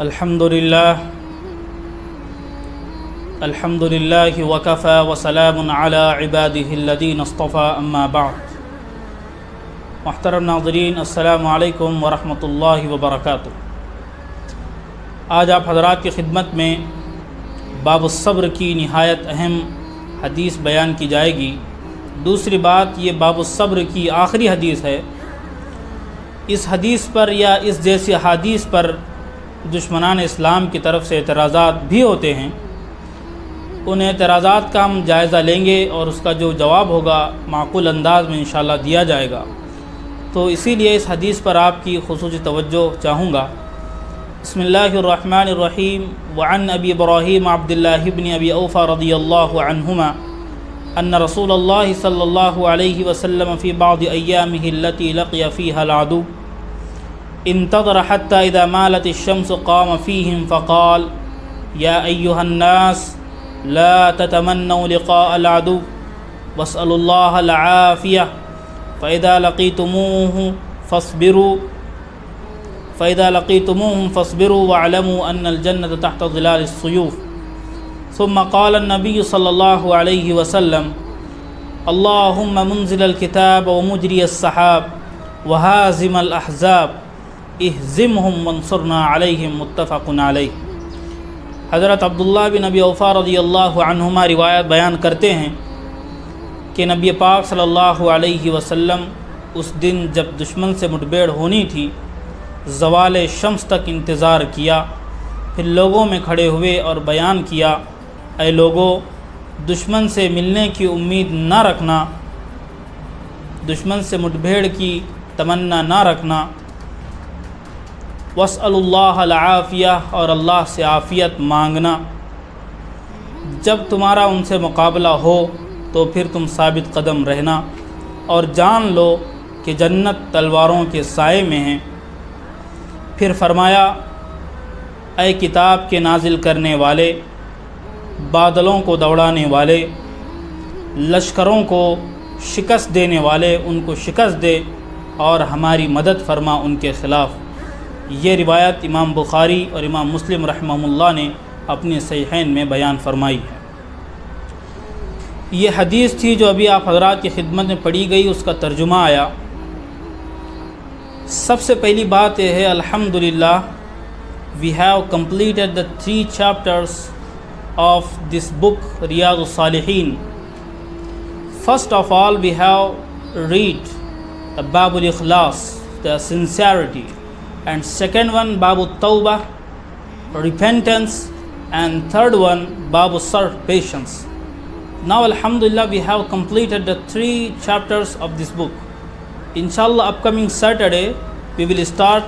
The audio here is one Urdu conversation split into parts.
الحمدللہ وکفی وسلام علی عبادہ الذین اصطفی اما بعد۔ محترم ناظرین، السلام علیکم ورحمۃ اللہ وبرکاتہ۔ آج آپ حضرات کی خدمت میں باب الصبر کی نہایت اہم حدیث بیان کی جائے گی۔ دوسری بات، یہ باب الصبر کی آخری حدیث ہے۔ اس حدیث پر یا اس جیسی احادیث پر دشمنان اسلام کی طرف سے اعتراضات بھی ہوتے ہیں۔ ان اعتراضات کا ہم جائزہ لیں گے اور اس کا جو جواب ہوگا معقول انداز میں انشاءاللہ دیا جائے گا۔ تو اسی لیے اس حدیث پر آپ کی خصوصی توجہ چاہوں گا۔ بسم اللہ الرحمن الرحیم۔ وعن ابی ابراہیم عبداللہ بن ابی اوفی رضی اللہ عنہما ان رسول اللہ صلی اللہ علیہ وسلم فی بعض ایامہ التي لقی فیہا العدو انتظر حتى اذا مالت الشمس قام فیہم فقال یا ایہا الناس لا تتمنوا لقاء العدو واسألوا اللہ العافیہ فإذا لقيتموهم فاصبروا واعلموا أن الجنة تحت ظلال السيوف۔ ثم قال النبي صلى الله عليه وسلم اللهم منزل الكتاب ومجري السحاب وهازم الأحزاب اهزمهم وانصرنا عليهم، متفق علیہ۔ حضرت عبداللہ بن ابی اوفی رضی اللہ عنہما روایت بیان کرتے ہیں کہ نبی پاک صلی اللہ علیہ وسلم اس دن جب دشمن سے مٹبیڑ ہونی تھی، زوال شمس تک انتظار کیا، پھر لوگوں میں کھڑے ہوئے اور بیان کیا، اے لوگوں، دشمن سے ملنے کی امید نہ رکھنا، دشمن سے مٹبیڑ کی تمنا نہ رکھنا، واسألوا اللہ العافیہ، اور اللہ سے عافیت مانگنا۔ جب تمہارا ان سے مقابلہ ہو تو پھر تم ثابت قدم رہنا اور جان لو کہ جنت تلواروں کے سائے میں ہیں۔ پھر فرمایا، اے کتاب کے نازل کرنے والے، بادلوں کو دوڑانے والے، لشکروں کو شکست دینے والے، ان کو شکست دے اور ہماری مدد فرما ان کے خلاف۔ یہ روایت امام بخاری اور امام مسلم رحمہ اللہ نے اپنے صحیحین میں بیان فرمائی ہے۔ یہ حدیث تھی جو ابھی آپ حضرات کی خدمت میں پڑھی گئی، اس کا ترجمہ آیا۔ سب سے پہلی بات یہ ہے، الحمدللہ we have completed the 3 chapters of this book Riyadh al-Salihin. First of all, we have read the Bab al-Ikhlas, the sincerity, and second one Bab al-Tawbah, repentance, and third one Bab al-Sabr, patience. Now alhamdulillah we have completed the 3 chapters of this book. Inshallah upcoming Saturday we will start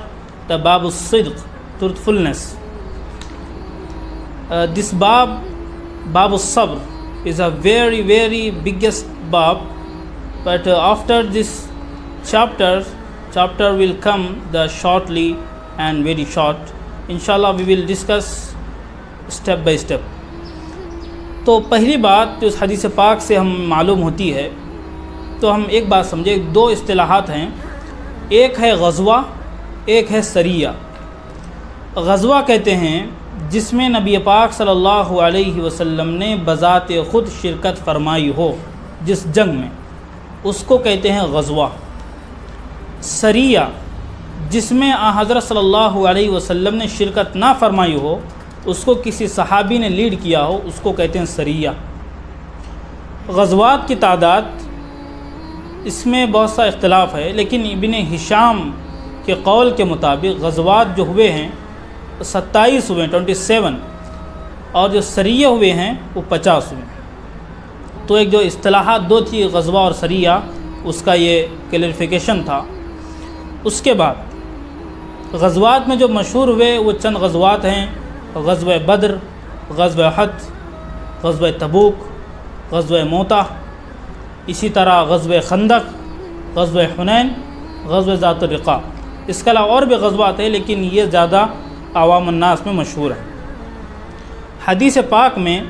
the Bab al-Sidq, truthfulness. This Bab al-Sabr is a very very biggest Bab, but after this chapter will come the shortly and very short. Inshallah we will discuss step by step. تو پہلی بات جو اس حدیث پاک سے ہم معلوم ہوتی ہے، تو ہم ایک بات سمجھیں، 2 اصطلاحات ہیں، ایک ہے غزوہ، ایک ہے سریہ۔ غزوہ کہتے ہیں جس میں نبی پاک صلی اللہ علیہ وسلم نے بذات خود شرکت فرمائی ہو، جس جنگ میں، اس کو کہتے ہیں غزوہ۔ سریہ جس میں حضرت صلی اللہ علیہ وسلم نے شرکت نہ فرمائی ہو، اس کو کسی صحابی نے لیڈ کیا ہو، اس کو کہتے ہیں سریہ۔ غزوات کی تعداد اس میں بہت سا اختلاف ہے، لیکن ابن ہشام کے قول کے مطابق غزوات جو ہوئے ہیں 27 ہوئے، 27، اور جو سریہ ہوئے ہیں وہ 50 ہوئے۔ تو ایک جو اصطلاحات 2 تھی، غزوہ اور سریہ، اس کا یہ کلیریفیکیشن تھا۔ اس کے بعد غزوات میں جو مشہور ہوئے وہ چند غزوات ہیں، غزوہ بدر، غزوہ احد، غزوہ تبوک، غزوہ موتہ، اسی طرح غزوہ خندق، غزوہ حنین، غزوہ ذات الرقاع۔ اس کے علاوہ اور بھی غزوات ہیں، لیکن یہ زیادہ عوام الناس میں مشہور ہے۔ حدیث پاک میں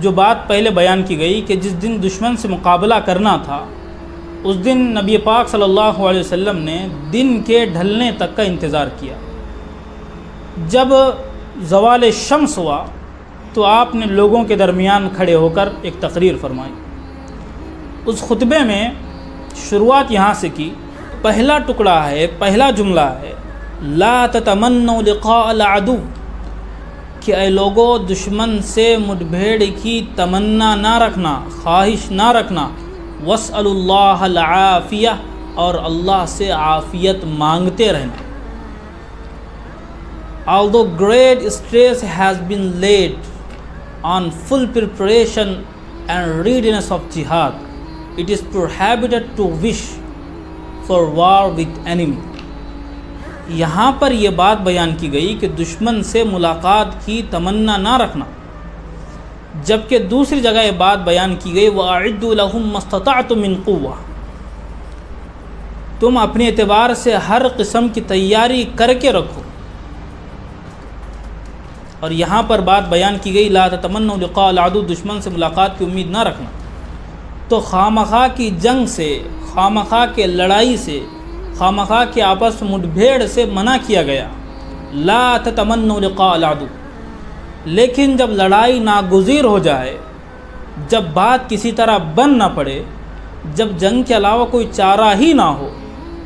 جو بات پہلے بیان کی گئی کہ جس دن دشمن سے مقابلہ کرنا تھا، اس دن نبی پاک صلی اللہ علیہ وسلم نے دن کے ڈھلنے تک کا انتظار کیا۔ جب زوال شمس ہوا تو آپ نے لوگوں کے درمیان کھڑے ہو کر ایک تقریر فرمائی۔ اس خطبے میں شروعات یہاں سے کی، پہلا ٹکڑا ہے، پہلا جملہ ہے لا تتمنوا لقاء العدو، کہ اے لوگو دشمن سے مڈبھیڑ کی تمنا نہ رکھنا، خواہش نہ رکھنا، واسألوا اللہ العافیہ، اور اللہ سے عافیت مانگتے رہنا۔ Although great stress has been laid on full preparation and readiness of jihad, it is prohibited to wish for war with enemy۔ یہاں پر یہ بات بیان کی گئی کہ دشمن سے ملاقات کی تمنا نہ رکھنا، جبکہ دوسری جگہ یہ بات بیان کی گئی وَأَعِدُّوا لَهُم مَّا اسْتَطَعْتُم مِّن قُوَّةٍ، تم اپنے اعتبار سے ہر قسم کی تیاری کر کے رکھو۔ اور یہاں پر بات بیان کی گئی لا تتمنوا لقاء العدو، دشمن سے ملاقات کی امید نہ رکھنا۔ تو خواہ کی جنگ سے، خواہ کے لڑائی سے، خواہ کے آپس مٹبھیڑ سے منع کیا گیا، لا تتمنوا لقاء العدو۔ لیکن جب لڑائی ناگزیر ہو جائے، جب بات کسی طرح بن نہ پڑے، جب جنگ کے علاوہ کوئی چارہ ہی نہ ہو،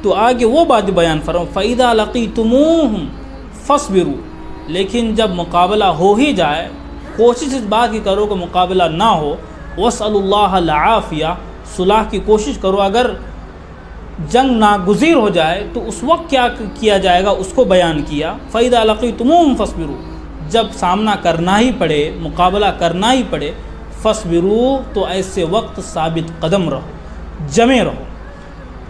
تو آگے وہ بات بیان فرماؤ فَإِذَا لَقِيتُمُوهُمْ فَاصْبِرُوا، لیکن جب مقابلہ ہو ہی جائے، کوشش اس بات کی کرو کہ مقابلہ نہ ہو، وَاسْأَلُوا اللَّهَ الْعَافِيَةَ، صلح کی کوشش کرو۔ اگر جنگ ناگزیر ہو جائے تو اس وقت کیا کیا جائے گا اس کو بیان کیا، فَإِذَا لَقِيتُمُوهُمْ فَاصْبِرُوا، جب سامنا کرنا ہی پڑے، مقابلہ کرنا ہی پڑے، فَاصْبِرُوا، تو ایسے وقت ثابت قدم رہو، جمے رہو۔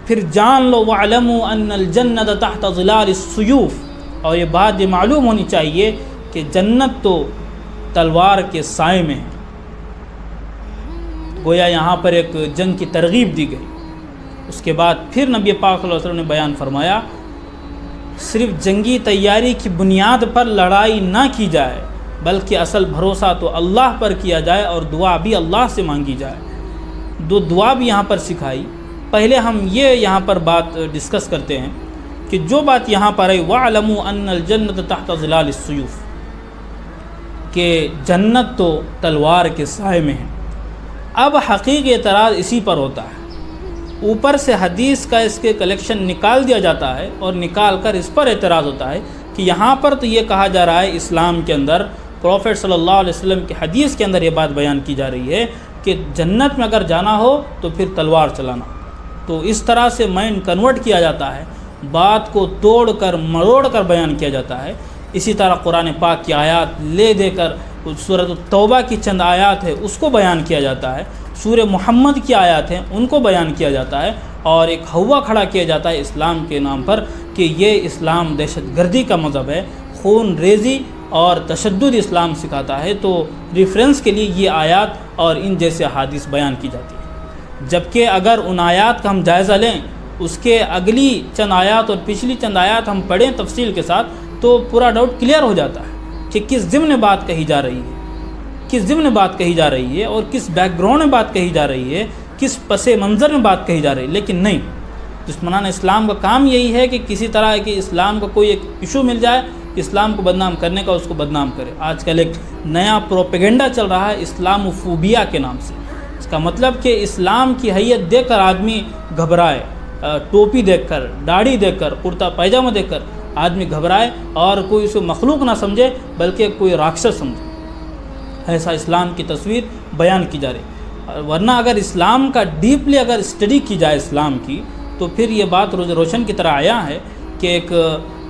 پھر جان لو وَاعْلَمُوا أَنَّ الْجَنَّةَ تَحْتَ ظِلَالِ السُّيُوفِ، اور یہ بات یہ معلوم ہونی چاہیے کہ جنت تو تلوار کے سائے میں ہے۔ گویا یہاں پر ایک جنگ کی ترغیب دی گئی۔ اس کے بعد پھر نبی پاک صلی اللہ علیہ وسلم نے بیان فرمایا صرف جنگی تیاری کی بنیاد پر لڑائی نہ کی جائے، بلکہ اصل بھروسہ تو اللہ پر کیا جائے اور دعا بھی اللہ سے مانگی جائے۔ دو دعا بھی یہاں پر سکھائی۔ پہلے ہم یہ یہاں پر بات ڈسکس کرتے ہیں کہ جو بات یہاں پر ہے وَاعْلَمُوا أَنَّ الْجَنَّةَ تَحْتَ ظِلَالِ السُّيُوفِ، کہ جنت تو تلوار کے سائے میں ہے۔ اب حقیقی اعتراض اسی پر ہوتا ہے، اوپر سے حدیث کا اس کے کلیکشن نکال دیا جاتا ہے اور نکال کر اس پر اعتراض ہوتا ہے کہ یہاں پر تو یہ کہا جا رہا ہے اسلام کے اندر، پروفیٹ صلی اللہ علیہ وسلم کی حدیث کے اندر یہ بات بیان کی جا رہی ہے کہ جنت میں اگر جانا ہو تو پھر تلوار چلانا۔ تو اس طرح سے مائنڈ کنورٹ کیا جاتا ہے، بات کو توڑ کر مروڑ کر بیان کیا جاتا ہے۔ اسی طرح قرآن پاک کی آیات لے دے کر سورۃ التوبہ کی چند آیات ہے اس کو بیان کیا جاتا ہے، سورہ محمد کی آیات ہیں ان کو بیان کیا جاتا ہے، اور ایک ہوا کھڑا کیا جاتا ہے اسلام کے نام پر کہ یہ اسلام دہشت گردی کا مذہب ہے، خون ریزی اور تشدد اسلام سکھاتا ہے۔ تو ریفرنس کے لیے یہ آیات اور ان جیسے احادیث بیان کی جاتی ہے۔ جبکہ اگر ان آیات کا ہم جائزہ لیں، اس کے اگلی چند آیات اور پچھلی چند آیات ہم پڑھیں تفصیل کے ساتھ، تو پورا ڈاؤٹ کلیئر ہو جاتا ہے کہ کس ضمن بات کہی جا رہی ہے، کس ضمن بات کہی جا رہی ہے، اور کس بیک گراؤنڈ میں بات کہی جا رہی ہے، کس پس منظر میں بات کہی جا رہی ہے۔ لیکن نہیں، دشمنان اسلام کا کام یہی ہے کہ کسی طرح کہ اسلام کا کوئی ایک ایشو مل جائے، اسلام کو بدنام کرنے کا، اس کو بدنام کرے۔ آج کل ایک نیا پروپیگنڈا چل رہا ہے اسلام فوبیا کے نام سے۔ اس کا مطلب کہ اسلام کی حیت دیکھ کر آدمی گھبرائے، ٹوپی دیکھ کر، داڑھی دیکھ کر، کرتا پائجامہ دیکھ کر آدمی گھبرائے اور کوئی اسے مخلوق نہ سمجھے بلکہ کوئی راکشس سمجھے۔ ایسا اسلام کی تصویر بیان کی جا رہی۔ ورنہ اگر اسلام کا ڈیپلی اگر اسٹڈی کی جائے اسلام کی، تو پھر یہ بات روشن کی طرح آیا ہے کہ ایک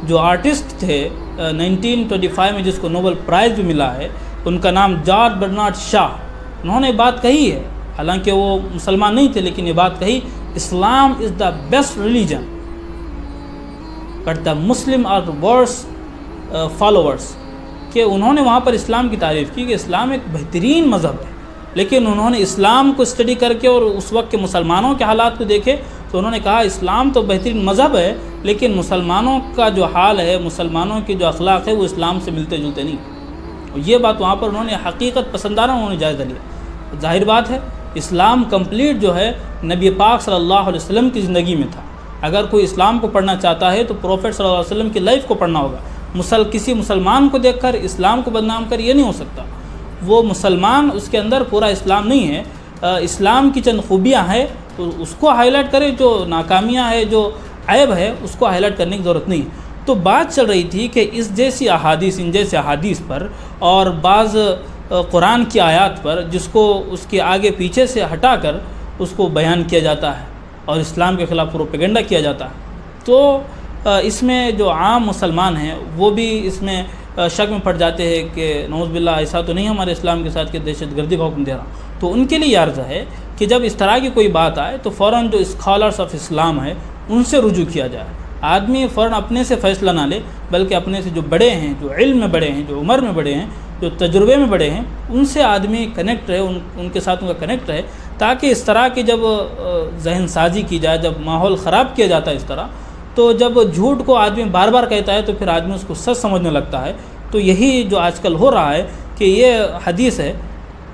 جو آرٹسٹ تھے 1925 میں جس کو نوبل پرائز بھی ملا ہے، ان کا نام جارج برنارڈ شاہ، انہوں نے بات کہی ہے، حالانکہ وہ مسلمان نہیں تھے لیکن یہ بات کہی Islam is the best religion but the Muslim are the worse followers, کہ انہوں نے وہاں پر اسلام کی تعریف کی کہ اسلام ایک بہترین مذہب ہے، لیکن انہوں نے اسلام کو اسٹڈی کر کے اور اس وقت کے مسلمانوں کے حالات کو دیکھے تو انہوں نے کہا اسلام تو بہترین مذہب ہے لیکن مسلمانوں کا جو حال ہے، مسلمانوں کی جو اخلاق ہے وہ اسلام سے ملتے جلتے نہیں۔ اور یہ بات وہاں پر انہوں نے حقیقت پسندانہ انہوں نے جائزہ لیا۔ ظاہر بات ہے اسلام کمپلیٹ جو ہے نبی پاک صلی اللہ علیہ وسلم کی زندگی میں تھا۔ اگر کوئی اسلام کو پڑھنا چاہتا ہے تو پروفیٹ صلی اللہ علیہ وسلم کی لائف کو پڑھنا ہوگا، کسی مسلمان کو دیکھ کر اسلام کو بدنام کر یہ نہیں ہو سکتا. وہ مسلمان اس کے اندر پورا اسلام نہیں ہے. اسلام کی چند خوبیاں ہیں تو اس کو ہائی لائٹ کرے, جو ناکامیاں ہیں, جو عیب ہے, اس کو ہائی لائٹ کرنے کی ضرورت نہیں ہے. تو بات چل رہی تھی کہ ان جیسے احادیث پر اور بعض قرآن کی آیات پر جس کو اس کے آگے پیچھے سے ہٹا کر اس کو بیان کیا جاتا ہے اور اسلام کے خلاف پروپیگنڈا کیا جاتا ہے. تو اس میں جو عام مسلمان ہیں وہ بھی اس میں شک میں پڑ جاتے ہیں کہ نعوذ باللہ ایسا تو نہیں ہمارے اسلام کے ساتھ کہ دہشت گردی کا حکم دے رہا. تو ان کے لیے یہ عرض ہے کہ جب اس طرح کی کوئی بات آئے تو فوراً جو اسکالرس آف اسلام ہے ان سے رجوع کیا جائے. آدمی فوراً اپنے سے فیصلہ نہ لے, بلکہ اپنے سے جو بڑے ہیں, جو علم میں بڑے ہیں, جو عمر میں بڑے ہیں, جو تجربے میں بڑے ہیں, ان سے آدمی کنیکٹ رہے, ان کے ساتھ ان کا کنیکٹ رہے, تاکہ اس طرح کی جب ذہن سازی کی جائے, جب ماحول خراب کیا جاتا ہے اس طرح, تو جب جھوٹ کو آدمی بار بار کہتا ہے تو پھر آدمی اس کو سچ سمجھنے لگتا ہے. تو یہی جو آج کل ہو رہا ہے کہ یہ حدیث ہے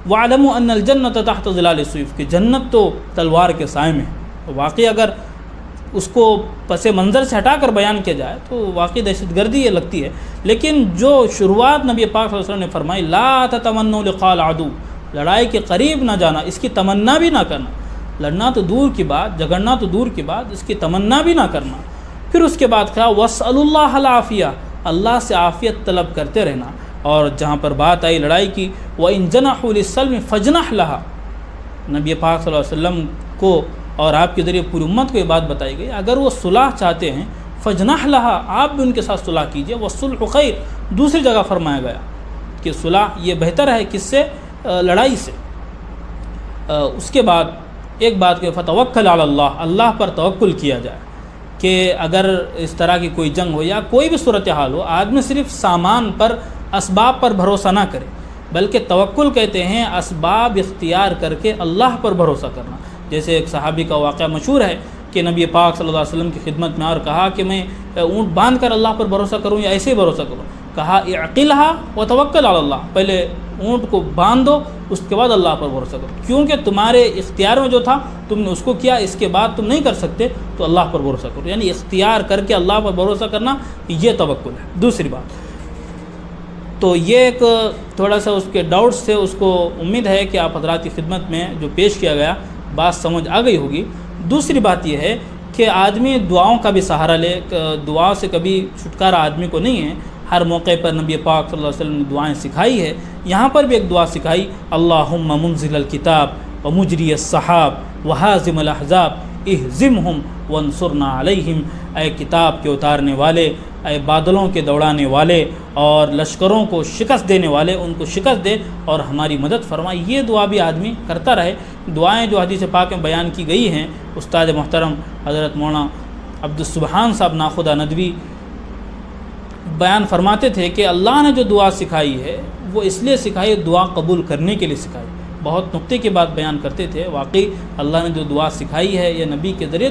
وَعْلَمُوا أَنَّ الْجَنَّةَ تَحْتَ ظِلَالِ السُّيُوفِ کہ جنت تو تلوار کے سائے میں. تو واقعی اگر اس کو پس منظر سے ہٹا کر بیان کیا جائے تو واقعی دہشت گردی یہ لگتی ہے. لیکن جو شروعات نبی پاک صلی اللہ علیہ وسلم نے فرمائی لا تتمنوا لقاء العدو, لڑائی کے قریب نہ جانا, اس کی تمنا بھی نہ کرنا. لڑنا تو دور کی بات, جھگڑنا تو دور کی بات, اس کی تمنا بھی نہ کرنا. پھر اس کے بعد کہا وَاسْأَلُوا اللَّهَ الْعَافِيَةَ, اللہ سے عافیت طلب کرتے رہنا. اور جہاں پر بات آئی لڑائی کی وَإِن جَنَحُوا لِلسَّلْمِ فَاجْنَحْ لَهَا, نبی پاک صلی اللہ علیہ وسلم کو اور آپ کے ذریعے پوری امت کو یہ بات بتائی گئی اگر وہ صلح چاہتے ہیں فَاجْنَحْ لَهَا, آپ بھی ان کے ساتھ صلح کیجئے. وَالصُّلْحُ خَيْرٌ, دوسری جگہ فرمایا گیا کہ صلح یہ بہتر ہے کس سے, لڑائی سے. اس کے بعد ایک بات کہ فَتَوَكَّلْ عَلَى اللَّهِ, اللہ پر توکل کیا جائے کہ اگر اس طرح کی کوئی جنگ ہو یا کوئی بھی صورتحال ہو, آدمی صرف سامان پر, اسباب پر بھروسہ نہ کرے, بلکہ توکل کہتے ہیں اسباب اختیار کر کے اللہ پر بھروسہ کرنا. جیسے ایک صحابی کا واقعہ مشہور ہے کہ نبی پاک صلی اللہ علیہ وسلم کی خدمت میں اور کہا کہ میں اونٹ باندھ کر اللہ پر بھروسہ کروں یا ایسے ہی بھروسہ کروں. کہا اعقلها وتوکل علی اللہ, پہلے اونٹ کو باندھ دو اس کے بعد اللہ پر بھروسہ کرو, کیونکہ تمہارے اختیار میں جو تھا تم نے اس کو کیا, اس کے بعد تم نہیں کر سکتے تو اللہ پر بھروسہ کرو. یعنی اختیار کر کے اللہ پر بھروسہ کرنا یہ توکل ہے. دوسری بات تو یہ ایک تھوڑا سا اس کے ڈاؤٹس تھے, اس کو امید ہے کہ آپ حضرات کی خدمت میں جو پیش کیا گیا بات سمجھ آ گئی ہوگی. دوسری بات یہ ہے کہ آدمی دعاؤں کا بھی سہارا لے, دعا سے کبھی چھٹکارا آدمی کو نہیں ہے. ہر موقع پر نبی پاک صلی اللہ علیہ وسلم نے دعائیں سکھائی ہے. یہاں پر بھی ایک دعا سکھائی اللہم منزل الکتاب ومجری السحاب وحازم الاحزاب اہزمہم وانصرنا علیہم, اے کتاب کے اتارنے والے, اے بادلوں کے دوڑانے والے اور لشکروں کو شکست دینے والے, ان کو شکست دے اور ہماری مدد فرمائے. یہ دعا بھی آدمی کرتا رہے. دعائیں جو حدیث پاک میں بیان کی گئی ہیں, استاد محترم حضرت مولانا عبدالسبحان صاحب ناخدا ندوی بیان فرماتے تھے کہ اللہ نے جو دعا سکھائی ہے وہ اس لیے سکھائی, دعا قبول کرنے کے لیے سکھائی. بہت نقطے کی بات بیان کرتے تھے. واقعی اللہ نے جو دعا سکھائی ہے یا نبی کے ذریعے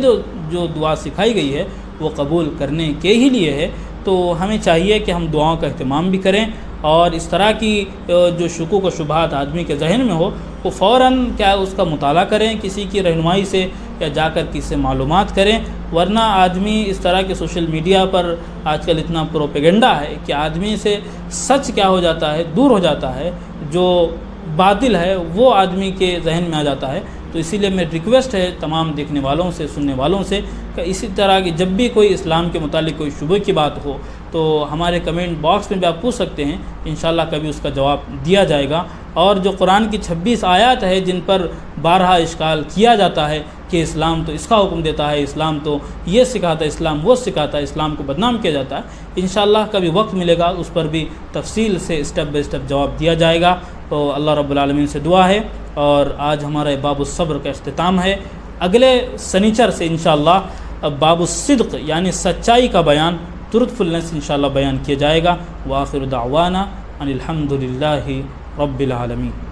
جو دعا سکھائی گئی ہے وہ قبول کرنے کے ہی لیے ہے. تو ہمیں چاہیے کہ ہم دعاؤں کا اہتمام بھی کریں, اور اس طرح کی جو شکوک و شبہات آدمی کے ذہن میں ہو وہ فوراً کیا اس کا مطالعہ کریں, کسی کی رہنمائی سے یا جا کر کسی سے معلومات کریں. ورنہ آدمی اس طرح کے سوشل میڈیا پر آج کل اتنا پروپیگنڈا ہے کہ آدمی سے سچ کیا ہو جاتا ہے, دور ہو جاتا ہے, جو باطل ہے وہ آدمی کے ذہن میں آ جاتا ہے. تو اسی لیے میری ریکویسٹ ہے تمام دیکھنے والوں سے, سننے والوں سے کہ اسی طرح کی جب بھی کوئی اسلام کے متعلق کوئی شبہ کی بات ہو تو ہمارے کمنٹ باکس میں بھی آپ پوچھ سکتے ہیں, انشاءاللہ کبھی اس کا جواب دیا جائے گا. اور جو قرآن کی 26 آیات ہے جن پر بارہا اشکال کیا جاتا ہے کہ اسلام تو اس کا حکم دیتا ہے, اسلام تو یہ سکھاتا ہے, اسلام وہ سکھاتا ہے, اسلام کو بدنام کیا جاتا ہے, انشاءاللہ کبھی وقت ملے گا اس پر بھی تفصیل سے اسٹیپ بائی اسٹیپ جواب دیا جائے گا. تو اللہ رب العالمین سے دعا ہے. اور آج ہمارا باب الصبر کا اختتام ہے. اگلے سنیچر سے انشاءاللہ باب الصدق یعنی سچائی کا بیان, ٹروتفلنس انشاءاللہ بیان کیا جائے گا. وآخر دعوانا ان الحمد للہ رب العالمین.